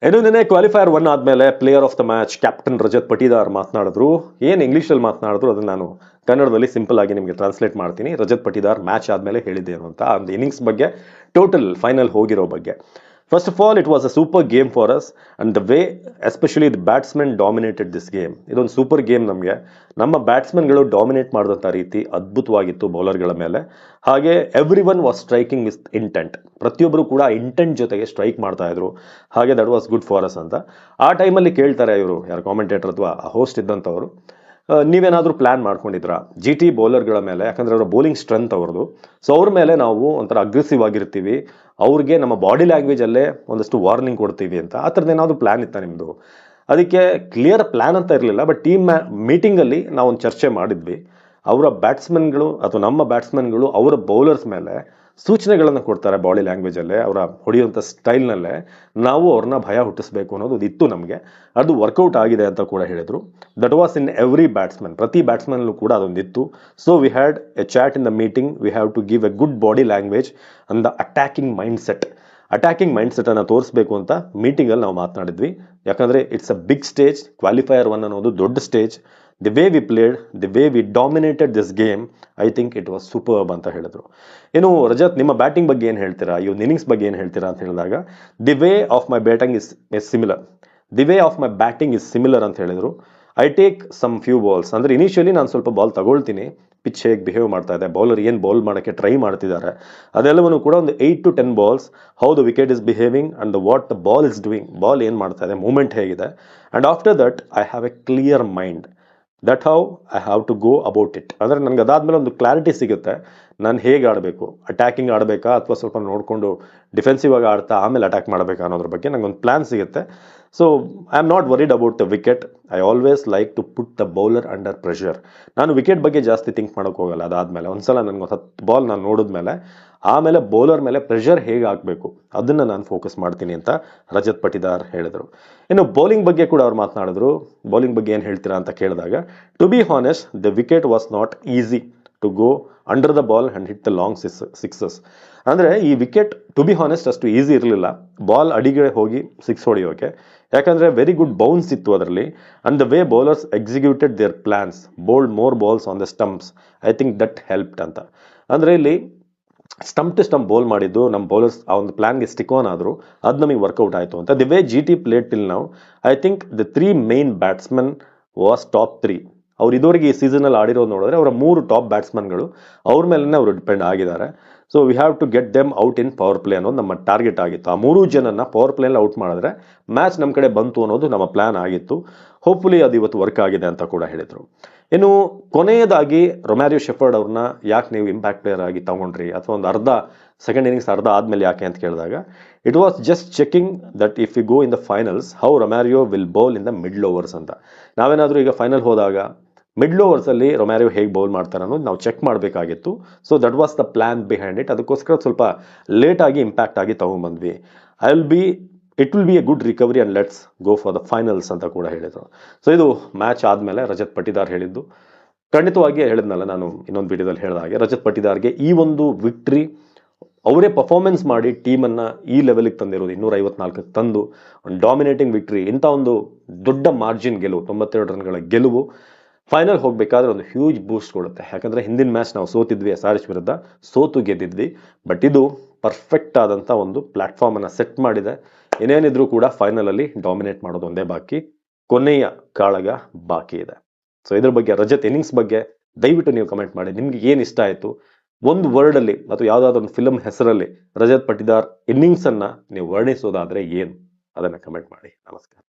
ಇನ್ನು ನಿನ್ನೆ ಕ್ವಾಲಿಫೈಯರ್ 1 ಆದ್ಮೇಲೆ player of the match captain Rajat Patidar ಮಾತನಾಡಿದ್ರು. ಏನು ಇಂಗ್ಲೀಷಲ್ಲಿ ಮಾತನಾಡಿದ್ರು ಅದನ್ನ ನಾನು ಕನ್ನಡದಲ್ಲಿ ಸಿಂಪಲ್ ಆಗಿ ನಿಮಗೆ ಟ್ರಾನ್ಸ್ಲೇಟ್ ಮಾಡ್ತೀನಿ. ರಜತ್ ಪಟಿದಾರ್ ಮ್ಯಾಚ್ ಆದ್ಮೇಲೆ ಹೇಳಿದ್ದೇನು ಅಂತ, ಒಂದು ಇನ್ನಿಂಗ್ಸ್ ಬಗ್ಗೆ, ಟೋಟಲ್ ಫೈನಲ್ ಹೋಗಿರೋ ಬಗ್ಗೆ. First of all, it was a super game for us, and the way especially the batsmen dominated this game. ಇದೊಂದು ಸೂಪರ್ ಗೇಮ್ ನಮಗೆ. ನಮ್ಮ ಬ್ಯಾಟ್ಸ್ಮನ್ಗಳು ಡಾಮಿನೇಟ್ ಮಾಡಿದಂಥ ರೀತಿ ಅದ್ಭುತವಾಗಿತ್ತು ಬೌಲರ್ಗಳ ಮೇಲೆ. ಹಾಗೆ every one was striking with intent. ಪ್ರತಿಯೊಬ್ಬರು ಕೂಡ ಇಂಟೆಂಟ್ ಜೊತೆಗೆ ಸ್ಟ್ರೈಕ್ ಮಾಡ್ತಾ ಇದ್ರು. ಹಾಗೆ that was good for us ಅಂತ. ಆ ಟೈಮಲ್ಲಿ ಕೇಳ್ತಾರೆ ಇವರು, ಯಾರು ಕಾಮೆಂಟೇಟರ್ ಅಥವಾ ಹೋಸ್ಟ್ ಇದ್ದಂಥವ್ರು, ನೀವೇನಾದರೂ ಪ್ಲಾನ್ ಮಾಡ್ಕೊಂಡಿದ್ರಾ ಜಿ ಟಿ ಬೌಲರ್ಗಳ ಮೇಲೆ? ಯಾಕಂದ್ರೆ ಅವರ ಬೌಲಿಂಗ್ ಸ್ಟ್ರೆಂತ್ ಅವ್ರದ್ದು. ಸೊ ಅವ್ರ ಮೇಲೆ ನಾವು ಒಂಥರ ಅಗ್ರೆಸಿವ್ ಆಗಿರ್ತೀವಿ, ಅವ್ರಿಗೆ ನಮ್ಮ ಬಾಡಿ ಲ್ಯಾಂಗ್ವೇಜಲ್ಲೇ ಒಂದಷ್ಟು ವಾರ್ನಿಂಗ್ ಕೊಡ್ತೀವಿ ಅಂತ. ಆ ಥರದ್ದು ಏನಾದರೂ ಪ್ಲ್ಯಾನ್ ಇತ್ತಾ ನಿಮ್ಮದು? ಅದಕ್ಕೆ ಕ್ಲಿಯರ್ ಪ್ಲ್ಯಾನ್ ಅಂತ ಇರಲಿಲ್ಲ, ಬಟ್ ಟೀಮ್ ಮೀಟಿಂಗಲ್ಲಿ ನಾವೊಂದು ಚರ್ಚೆ ಮಾಡಿದ್ವಿ. ಅವರ ಬ್ಯಾಟ್ಸ್ಮನ್ಗಳು ಅಥವಾ ನಮ್ಮ ಬ್ಯಾಟ್ಸ್ಮನ್ಗಳು ಅವರ ಬೌಲರ್ಸ್ ಮೇಲೆ ಸೂಚನೆಗಳನ್ನು ಕೊಡ್ತಾರೆ ಬಾಡಿ ಲ್ಯಾಂಗ್ವೇಜಲ್ಲೇ, ಅವರ ಹೊಡೆಯುವಂಥ ಸ್ಟೈಲ್ನಲ್ಲೇ ನಾವು ಅವ್ರನ್ನ ಭಯ ಹುಟ್ಟಿಸ್ಬೇಕು ಅನ್ನೋದು ಇತ್ತು ನಮಗೆ. ಅದು ವರ್ಕೌಟ್ ಆಗಿದೆ ಅಂತ ಕೂಡ ಹೇಳಿದರು. That was in every batsman, ಪ್ರತಿ ಬ್ಯಾಟ್ಸ್ಮನ್ಲೂ ಕೂಡ ಅದೊಂದಿತ್ತು. So we had a chat in the meeting, we have to give a good body language and the attacking ಮೈಂಡ್ಸೆಟ್ಟನ್ನು ತೋರಿಸ್ಬೇಕು ಅಂತ ಮೀಟಿಂಗಲ್ಲಿ ನಾವು ಮಾತನಾಡಿದ್ವಿ. ಯಾಕಂದರೆ it's a big stage, qualifier 1 ಅನ್ನೋದು ದೊಡ್ಡ stage. The way we played, the way we dominated this game, I think it was superb ಅಂತ ಹೇಳಿದ್ರು. ಇನ್ನು ರಜತ್, ನಿಮ್ಮ ಬ್ಯಾಟಿಂಗ್ ಬಗ್ಗೆ ಏನು ಹೇಳ್ತೀರಾ, ಈ ಒಂದು ಇನ್ನಿಂಗ್ಸ್ ಬಗ್ಗೆ ಏನು ಹೇಳ್ತೀರಾ ಅಂತ ಹೇಳಿದಾಗ, the way of my batting is similar, the way of my batting is similar ಅಂತ ಹೇಳಿದರು. I take some few balls, ಅಂದರೆ ಇನಿಷಿಯಲಿ ನಾನು ಸ್ವಲ್ಪ ಬಾಲ್ ತಗೊಳ್ತೀನಿ, ಪಿಚ್ ಹೇಗೆ ಬಿಹೇವ್ ಮಾಡ್ತಾ ಇದೆ, ಬೌಲರ್ ಏನು ಬೌಲ್ ಮಾಡೋಕ್ಕೆ ಟ್ರೈ ಮಾಡ್ತಿದ್ದಾರೆ, ಅದೆಲ್ಲವನ್ನೂ ಕೂಡ ಒಂದು 8 to 10 balls, how the wicket is behaving and what the ball is doing, ball ಏನು ಮಾಡ್ತಾ ಇದೆ, ಮೂವ್ಮೆಂಟ್ ಹೇಗಿದೆ, and after that I have a clear mind, that how I have to go about it. ಅಂದರೆ ನನಗೆ ಅದಾದಮೇಲೆ ಒಂದು clarity ಸಿಗುತ್ತೆ, ನಾನು ಹೇಗೆ ಆಡಬೇಕು, ಅಟ್ಯಾಕಿಂಗ್ ಆಡಬೇಕಾ ಅಥವಾ ಸ್ವಲ್ಪ ನೋಡಿಕೊಂಡು ಡಿಫೆನ್ಸಿವ್ ಆಗಿ ಆಡ್ತಾ ಆಮೇಲೆ ಅಟ್ಯಾಕ್ ಮಾಡಬೇಕಾ ಅನ್ನೋದ್ರ ಬಗ್ಗೆ ನನಗೊಂದು ಪ್ಲ್ಯಾನ್ ಸಿಗುತ್ತೆ. So I am not worried about the wicket, I always like to put the bowler under pressure. ನಾನು ವಿಕೆಟ್ ಬಗ್ಗೆ ಜಾಸ್ತಿ ಥಿಂಕ್ ಮಾಡೋಕೆ ಹೋಗಲ್ಲ. ಅದಾದಮೇಲೆ ಒಂದ್ಸಲ ನನಗೊಂದು 10 ಬಾಲ್ ನಾನು ನೋಡಿದ್ಮೇಲೆ ಆಮೇಲೆ ಬೌಲರ್ ಮೇಲೆ ಪ್ರೆಷರ್ ಹೇಗೆ ಹಾಕಬೇಕು ಅದನ್ನು ನಾನು ಫೋಕಸ್ ಮಾಡ್ತೀನಿ ಅಂತ ರಜತ್ ಪಟಿದಾರ್ ಹೇಳಿದರು. ಇನ್ನು ಬೌಲಿಂಗ್ ಬಗ್ಗೆ ಕೂಡ ಅವ್ರು ಮಾತನಾಡಿದ್ರು. ಬೌಲಿಂಗ್ ಬಗ್ಗೆ ಏನು ಹೇಳ್ತೀರಾ ಅಂತ ಕೇಳಿದಾಗ, to be honest the wicket was not easy to go under the ball and hit the long sixes. ಅಂದರೆ ಈ ವಿಕೆಟ್ ಟು ಬಿ ಹಾನೆಸ್ಟ್ ಅಷ್ಟು ಈಸಿ ಇರಲಿಲ್ಲ, ಬಾಲ್ ಅಡಿಗೆ ಹೋಗಿ 6 ಹೊಡೆಯೋಕೆ. ಯಾಕಂದರೆ ವೆರಿ ಗುಡ್ ಬೌನ್ಸ್ ಇತ್ತು ಅದರಲ್ಲಿ. And the way bowlers executed their plans, bowled more balls on the stumps, I think that helped ಅಂತ. ಅಂದರೆ ಇಲ್ಲಿ ಸ್ಟಂಪ್ ಟು ಸ್ಟಂಪ್ ಬೌಲ್ ಮಾಡಿದ್ದು ನಮ್ಮ ಬೌಲರ್ಸ್ ಆ ಒಂದು ಪ್ಲಾನ್ಗೆ ಸ್ಟಿಕ್ ಆನ್ ಆದರು, ಅದು ನಮಗೆ ವರ್ಕೌಟ್ ಆಯಿತು ಅಂತ. The way G T played till now, I think the 3 main batsman was top 3. ಅವ್ರು ಇದುವರೆಗೆ ಈ ಸೀಸನಲ್ಲಿ ಆಡಿರೋದು ನೋಡಿದ್ರೆ ಅವರ 3 ಟಾಪ್ ಬ್ಯಾಟ್ಸ್ಮನ್ಗಳು ಅವ್ರ ಮೇಲೇ ಅವರು ಡಿಪೆಂಡ್ ಆಗಿದ್ದಾರೆ. So we have to get them out in power play ಅನ್ನೋದು ನಮ್ಮ ಟಾರ್ಗೆಟ್ ಆಗಿತ್ತು. ಆ 3 ಜನನ ಪವರ್ ಪ್ಲೇಯಲ್ಲಿ ಔಟ್ ಮಾಡಿದ್ರೆ ಮ್ಯಾಚ್ ನಮ್ಮ ಕಡೆ ಬಂತು ಅನ್ನೋದು ನಮ್ಮ ಪ್ಲ್ಯಾನ್ ಆಗಿತ್ತು. ಹೋಪ್ಫುಲಿ ಅದು ಇವತ್ತು ವರ್ಕ್ ಆಗಿದೆ ಅಂತ ಕೂಡ ಹೇಳಿದರು. ಇನ್ನು ಕೊನೆಯದಾಗಿ ರೊಮ್ಯಾರಿಯೋ ಶೆಫರ್ಡ್ ಅವ್ರನ್ನ ಯಾಕೆ ನೀವು ಇಂಪ್ಯಾಕ್ಟ್ ಪ್ಲೇಯರ್ ಆಗಿ ತಗೊಂಡ್ರಿ, ಅಥವಾ ಒಂದು ಸೆಕೆಂಡ್ ಇನ್ನಿಂಗ್ಸ್ ಅರ್ಧ ಆದಮೇಲೆ ಯಾಕೆ ಅಂತ ಕೇಳಿದಾಗ, it was just checking that if you go in the finals how Romario will bowl in the middle overs ಅಂತ. ನಾವೇನಾದರೂ ಈಗ ಫೈನಲ್ ಹೋದಾಗ ಮಿಡ್ಲ್ ಓವರ್ಸಲ್ಲಿ ರೊಮ್ಯಾರಿಯೋ ಹೇಗೆ ಬೌಲ್ ಮಾಡ್ತಾರೆ ಅನ್ನೋದು ನಾವು ಚೆಕ್ ಮಾಡಬೇಕಾಗಿತ್ತು. So that was the plan behind it. ಅದಕ್ಕೋಸ್ಕರ ಸ್ವಲ್ಪ ಲೇಟಾಗಿ ಇಂಪ್ಯಾಕ್ಟ್ ಆಗಿ ತೊಗೊಂಡ್ಬಂದ್ವಿ. It will be a good recovery and let's go for the finals ಅಂತ ಕೂಡ ಹೇಳಿದರು. ಸೊ ಇದು ಮ್ಯಾಚ್ ಆದಮೇಲೆ ರಜತ್ ಪಟಿದಾರ್ ಹೇಳಿದ್ದು. ಖಂಡಿತವಾಗಿ ಹೇಳಿದ್ನಲ್ಲ ನಾನು ಇನ್ನೊಂದು ವಿಡಿಯೋದಲ್ಲಿ ಹೇಳಿದ ಹಾಗೆ, ರಜತ್ ಪಟಿದಾರ್ಗೆ ಈ ಒಂದು ವಿಕ್ಟ್ರಿ, ಅವರೇ ಪರ್ಫಾರ್ಮೆನ್ಸ್ ಮಾಡಿ ಟೀಮನ್ನು ಈ ಲೆವೆಲಿಗೆ ತಂದಿರೋದು, 254ಕ್ಕೆ ತಂದು ಒಂದು ಡಾಮಿನೇಟಿಂಗ್ ವಿಕ್ಟ್ರಿ, ಇಂಥ ಒಂದು ದೊಡ್ಡ ಮಾರ್ಜಿನ್ ಗೆಲುವು, 92 ರನ್ಗಳ ಗೆಲುವು ಫೈನಲ್ ಹೋಗಬೇಕಾದ್ರೆ ಒಂದು ಹ್ಯೂಜ್ ಬೂಸ್ಟ್ ಕೊಡುತ್ತೆ. ಯಾಕಂದರೆ ಹಿಂದಿನ ಮ್ಯಾಚ್ ನಾವು ಸೋತಿದ್ವಿ SRH ವಿರುದ್ಧ, ಸೋತು ಗೆದ್ದಿದ್ವಿ. ಬಟ್ ಇದು ಪರ್ಫೆಕ್ಟ್ ಆದಂಥ ಒಂದು ಪ್ಲ್ಯಾಟ್ಫಾರ್ಮನ್ನು ಸೆಟ್ ಮಾಡಿದೆ. ಏನೇನಿದ್ರೂ ಕೂಡ ಫೈನಲಲ್ಲಿ ಡಾಮಿನೇಟ್ ಮಾಡೋದು ಒಂದೇ ಬಾಕಿ, ಕೊನೆಯ ಕಾಳಗ ಬಾಕಿ ಇದೆ. ಸೊ ಇದ್ರ ಬಗ್ಗೆ, ರಜತ್ ಇನ್ನಿಂಗ್ಸ್ ಬಗ್ಗೆ ದಯವಿಟ್ಟು ನೀವು ಕಮೆಂಟ್ ಮಾಡಿ. ನಿಮ್ಗೆ ಏನು ಇಷ್ಟ ಆಯಿತು, ಒಂದು ವರ್ಡಲ್ಲಿ ಅಥವಾ ಯಾವುದಾದ್ರೂ ಒಂದು ಫಿಲಮ್ ಹೆಸರಲ್ಲಿ ರಜತ್ ಪಟಿದಾರ್ ಇನ್ನಿಂಗ್ಸನ್ನು ನೀವು ವರ್ಣಿಸೋದಾದರೆ ಏನು, ಅದನ್ನು ಕಮೆಂಟ್ ಮಾಡಿ. ನಮಸ್ಕಾರ.